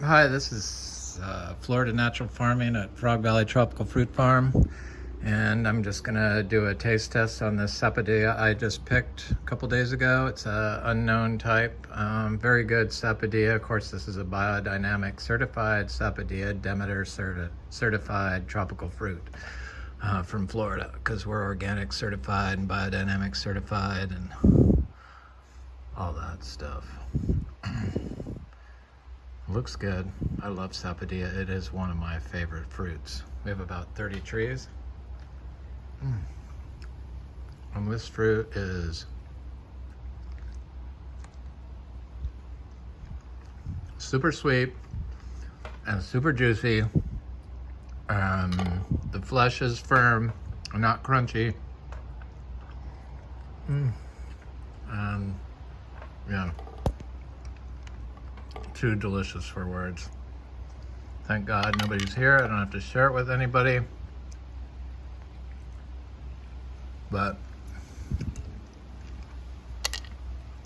Hi, this is Florida Natural Farming at Frog Valley Tropical Fruit Farm, and I'm just gonna do a taste test on this Sapodilla I just picked a couple days ago. It's a unknown type, very good Sapodilla. Of course, this is a biodynamic certified Sapodilla, Demeter certified tropical fruit from Florida, because we're organic certified and biodynamic certified and all that stuff. Looks good. I love Sapodilla. It is one of my favorite fruits. We have about 30 trees. And this fruit is super sweet and super juicy. The flesh is firm, not crunchy. Yeah. Too delicious for words. Thank God nobody's here. I don't have to share it with anybody. But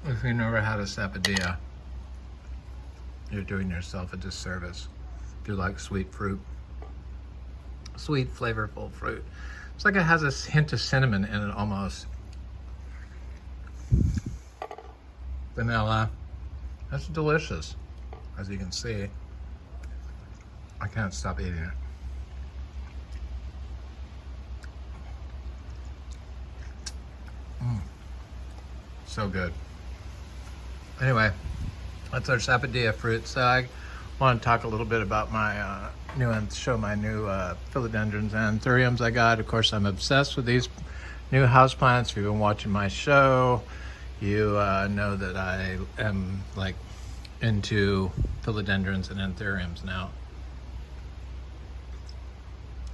if you never had a Sapodilla, you're doing yourself a disservice. If you like sweet fruit, sweet, flavorful fruit. It's like it has a hint of cinnamon in it almost. Vanilla. That's delicious. As you can see, I can't stop eating it. So good. Anyway, that's our Sapodilla fruit. So I want to talk a little bit about my show my new philodendrons and anthuriums I got. Of course, I'm obsessed with these new houseplants. If you've been watching my show, you know that I am like into philodendrons and anthuriums now,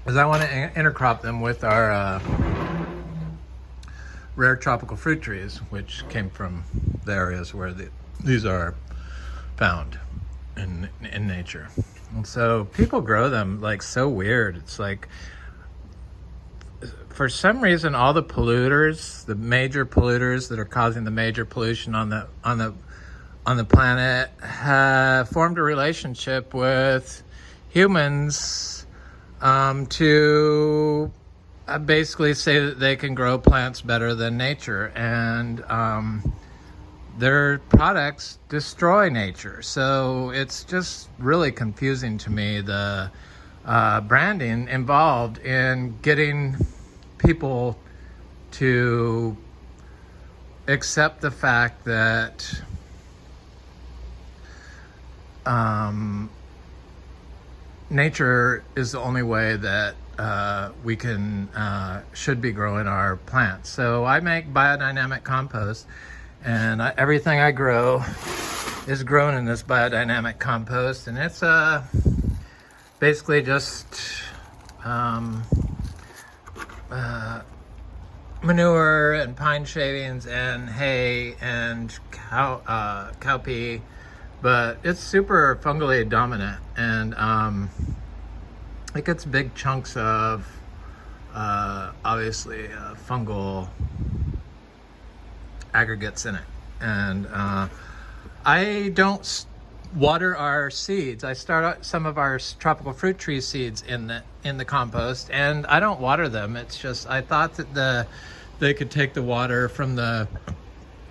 because I want to intercrop them with our rare tropical fruit trees, which came from the areas where these are found in nature. And so people grow them like so weird. It's like, for some reason, all the polluters, the major polluters that are causing the major pollution on the planet, have formed a relationship with humans to basically say that they can grow plants better than nature, and their products destroy nature. So it's just really confusing to me, the branding involved in getting people to accept the fact that nature is the only way that we should be growing our plants. So I make biodynamic compost, and everything I grow is grown in this biodynamic compost, and it's basically just manure and pine shavings and hay and cow pee. But it's super fungally dominant, and it gets big chunks of obviously fungal aggregates in it. And I don't water our seeds. I start out some of our tropical fruit tree seeds in the compost, and I don't water them. It's just, I thought that they could take the water from the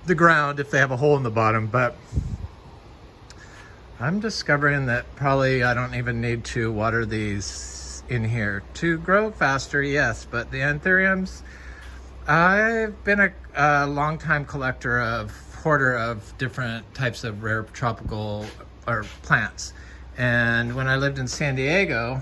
ground if they have a hole in the bottom, but I'm discovering that probably I don't even need to water these in here to grow faster. Yes, but the anthuriums, I've been a long-time hoarder of different types of rare tropical plants, and when I lived in San Diego,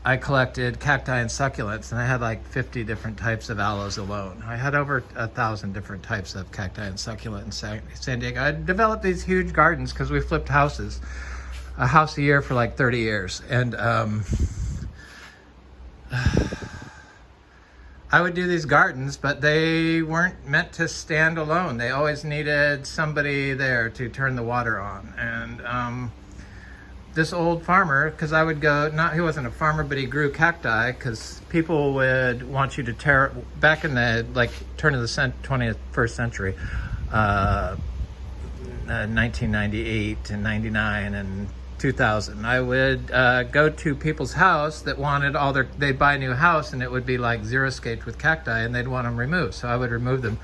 I collected cacti and succulents, and I had like 50 different types of aloes alone. I had over 1,000 different types of cacti and succulent in San Diego. I developed these huge gardens because we flipped houses, a house a year for like 30 years. And I would do these gardens, but they weren't meant to stand alone. They always needed somebody there to turn the water on. And this old farmer, because I would go, he wasn't a farmer, but he grew cacti, because people would want you to back in the turn of the 21st century, 1998 and 99 and 2000. I would go to people's house that wanted they'd buy a new house and it would be like xeriscaped with cacti and they'd want them removed. So I would remove them,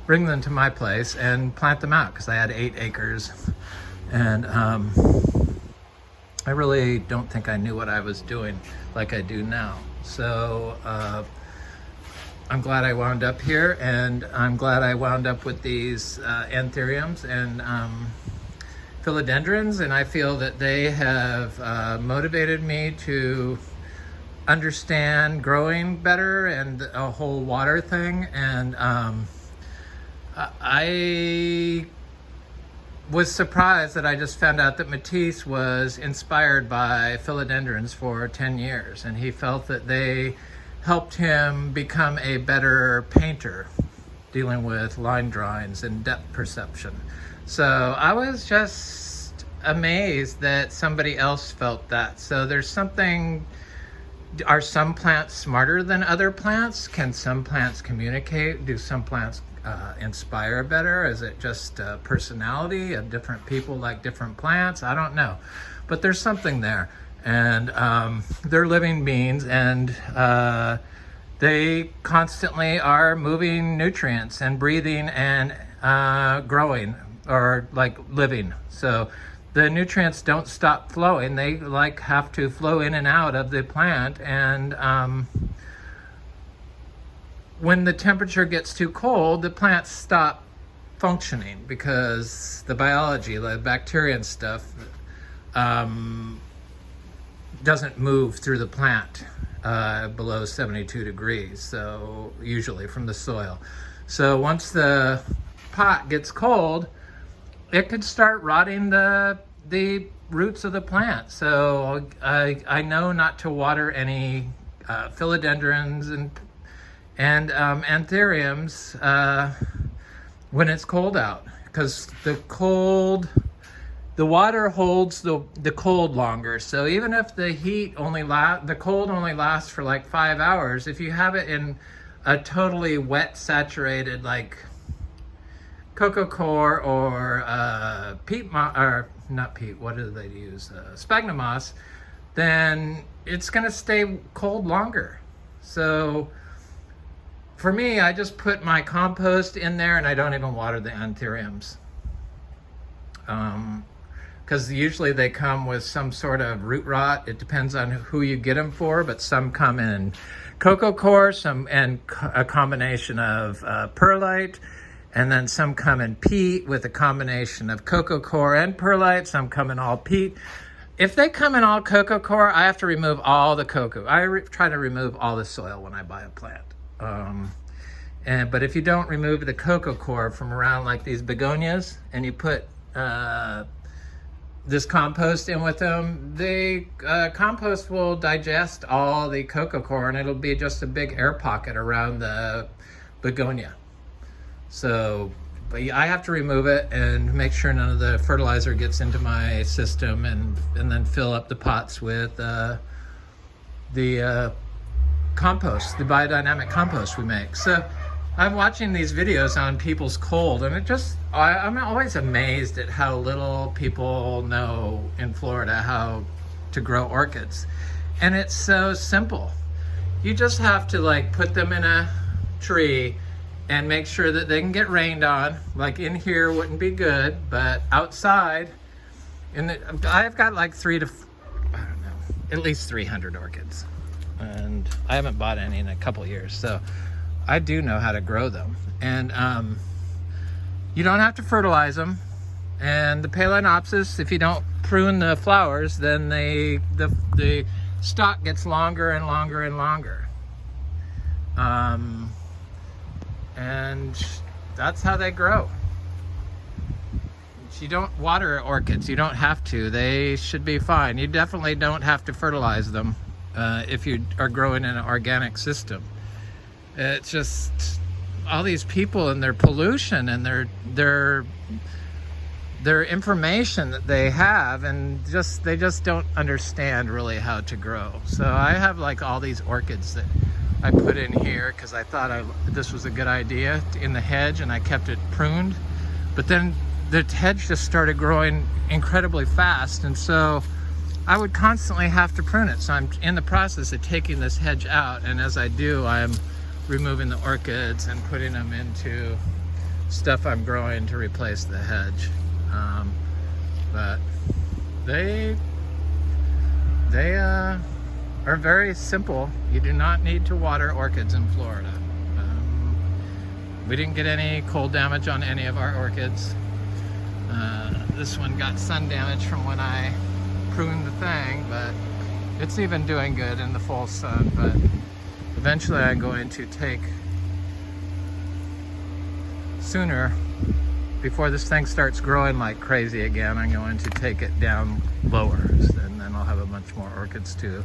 bring them to my place and plant them out because I had 8 acres. And I really don't think I knew what I was doing like I do now. So I'm glad I wound up here, and I'm glad I wound up with these anthuriums and philodendrons, and I feel that they have motivated me to understand growing better and a whole water thing. And I was surprised that I just found out that Matisse was inspired by philodendrons for 10 years, and he felt that they helped him become a better painter, dealing with line drawings and depth perception. So I was just amazed that somebody else felt that. So there's something, are some plants smarter than other plants? Can some plants communicate? Do some plants inspire better? Is it just personality of different people like different plants? I don't know, but there's something there. And they're living beings, and they constantly are moving nutrients and breathing and growing, or like living. So the nutrients don't stop flowing. They like have to flow in and out of the plant. And when the temperature gets too cold, the plants stop functioning because the biology, the bacteria and stuff, doesn't move through the plant below 72 degrees, so usually from the soil. So once the pot gets cold, it could start rotting the roots of the plant. So I know not to water any philodendrons and anthuriums when it's cold out, because the water holds the cold longer. So even if the the cold only lasts for like 5 hours, if you have it in a totally wet, saturated, like coco coir or sphagnum moss, then it's gonna stay cold longer. So for me, I just put my compost in there and I don't even water the anthuriums. Because usually they come with some sort of root rot. It depends on who you get them for, but some come in coco coir, and a combination of perlite, and then some come in peat with a combination of coco coir and perlite. Some come in all peat. If they come in all coco coir, I have to remove all the coco. I try to remove all the soil when I buy a plant. But if you don't remove the coco coir from around like these begonias, and you put this compost in with them, the compost will digest all the coco coir and it'll be just a big air pocket around the begonia. So but I have to remove it and make sure none of the fertilizer gets into my system, and then fill up the pots with the compost, the biodynamic compost we make. So I'm watching these videos on people's cold, and I'm always amazed at how little people know in Florida how to grow orchids. And it's so simple. You just have to like put them in a tree and make sure that they can get rained on. Like in here wouldn't be good, but outside, I've got like at least 300 orchids. And I haven't bought any in a couple years, so I do know how to grow them. And you don't have to fertilize them. And the Phalaenopsis, if you don't prune the flowers, then the stalk gets longer and longer and longer. And that's how they grow. You don't water orchids, you don't have to. They should be fine. You definitely don't have to fertilize them if you are growing in an organic system. It's just all these people and their pollution and their information that they have, and they just don't understand really how to grow. So I have like all these orchids that I put in here because I thought this was a good idea in the hedge, and I kept it pruned. But then the hedge just started growing incredibly fast, and so I would constantly have to prune it. So I'm in the process of taking this hedge out, and as I do, I'm removing the orchids and putting them into stuff I'm growing to replace the hedge. But they are very simple. You do not need to water orchids in Florida. We didn't get any cold damage on any of our orchids. This one got sun damage from when I pruned the thing, but it's even doing good in the full sun. But eventually I'm going to take, sooner, before this thing starts growing like crazy again, I'm going to take it down lower, and then I'll have a bunch more orchids to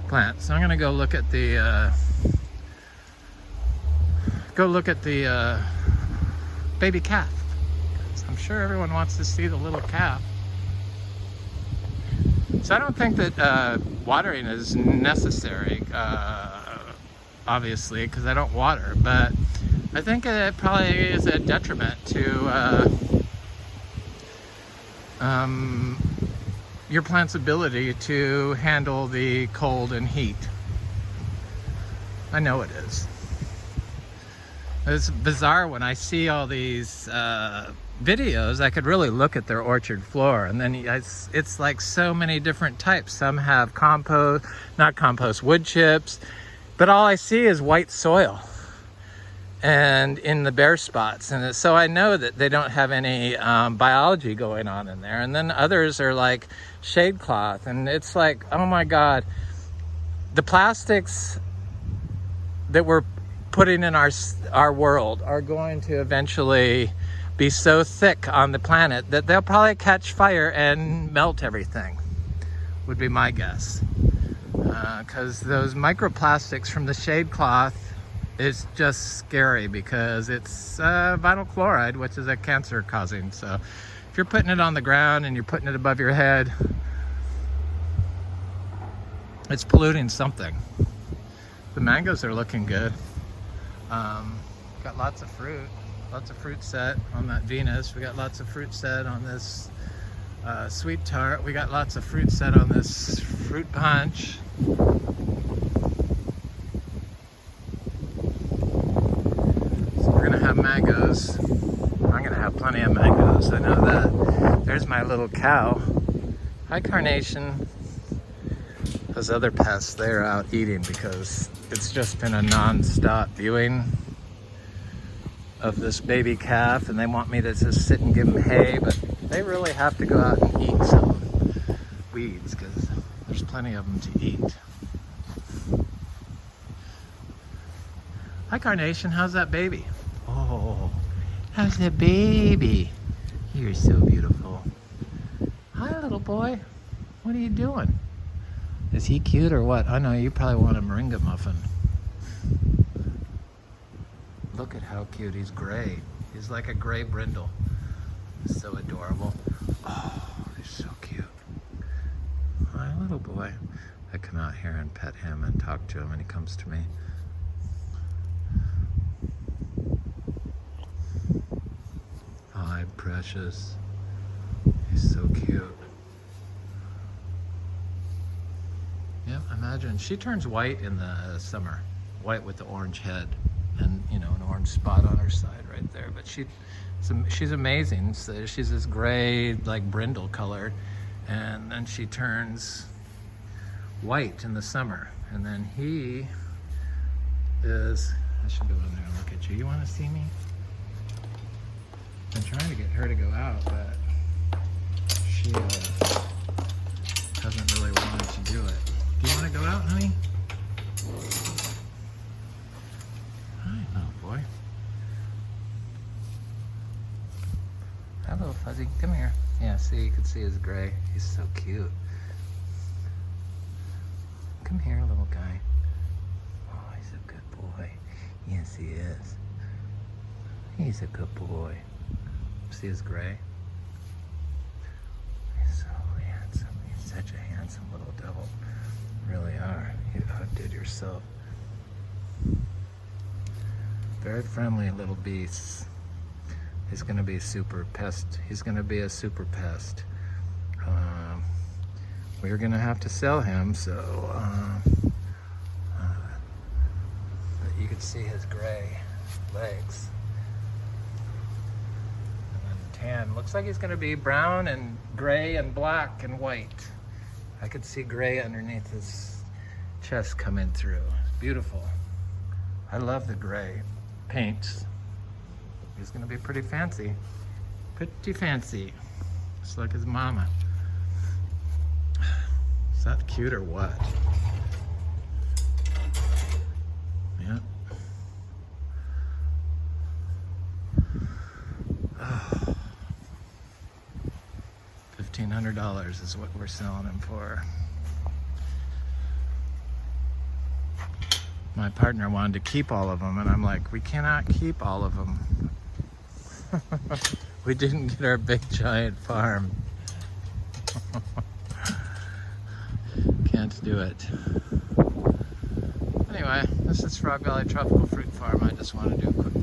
plant. So I'm gonna go look at the baby calf. I'm sure everyone wants to see the little calf. So I don't think that watering is necessary, obviously, because I don't water, but I think it probably is a detriment to your plant's ability to handle the cold and heat. I know it is. It's bizarre when I see all these videos. I could really look at their orchard floor, and then it's like so many different types. Some have wood chips, but all I see is white soil and in the bare spots, and so I know that they don't have any biology going on in there. And then others are like shade cloth, and it's like, oh my God, the plastics that we're putting in our world are going to eventually be so thick on the planet that they'll probably catch fire and melt everything, would be my guess. Because those microplastics from the shade cloth is just scary, because it's vinyl chloride, which is a cancer causing. So if you're putting it on the ground and you're putting it above your head, it's polluting something. The mangoes are looking good. Got lots of fruit set on that Venus. We got lots of fruit set on this sweet tart. We got lots of fruit set on this fruit punch. So we're gonna have mangoes. I'm gonna have plenty of mangoes, I know that. There's my little cow. Hi, Carnation. Those other pests, they're out eating because it's just been a non-stop viewing of this baby calf, and they want me to just sit and give them hay, but they really have to go out and eat some weeds because there's plenty of them to eat. Hi, Carnation. How's that baby? Oh, how's that baby? You're so beautiful. Hi, little boy. What are you doing? Is he cute or what? I know you probably want a moringa muffin. Look at how cute. He's gray. He's like a gray brindle. He's so adorable. Oh, he's so cute. Hi, little boy. I come out here and pet him and talk to him, and he comes to me. Hi, precious. He's so cute. Yeah, imagine. She turns white in the summer. White with the orange head and, you know, an orange spot on her side right there. But she's amazing. So she's this gray, like brindle colored, and then she turns white in the summer. And then he is, I should go in there and look at you. You want to see me? I'm trying to get her to go out, but she hasn't really wanted to do it. Do you want to go out, honey? Hi, little boy. Hi, little fuzzy. Come here. Yeah, see, you can see his gray. He's so cute. Come here, little guy. Oh, he's a good boy. Yes, he is. He's a good boy. See his gray? He's so handsome. He's such a handsome little devil. Really are. You outdid yourself. Very friendly little beasts. He's gonna be super pest. He's gonna be a super pest. We're gonna have to sell him, so but you can see his gray legs. And then tan. Looks like he's gonna be brown and gray and black and white. I could see gray underneath his chest coming through. It's beautiful. I love the gray paints. He's gonna be pretty fancy. Pretty fancy. Just like his mama. Is that cute or what? Yeah. Oh. $1,500 is what we're selling him for. My partner wanted to keep all of them, and I'm like, we cannot keep all of them. We didn't get our big giant farm. Can't do it. Anyway, this is Frog Valley Tropical Fruit Farm. I just want to do a quick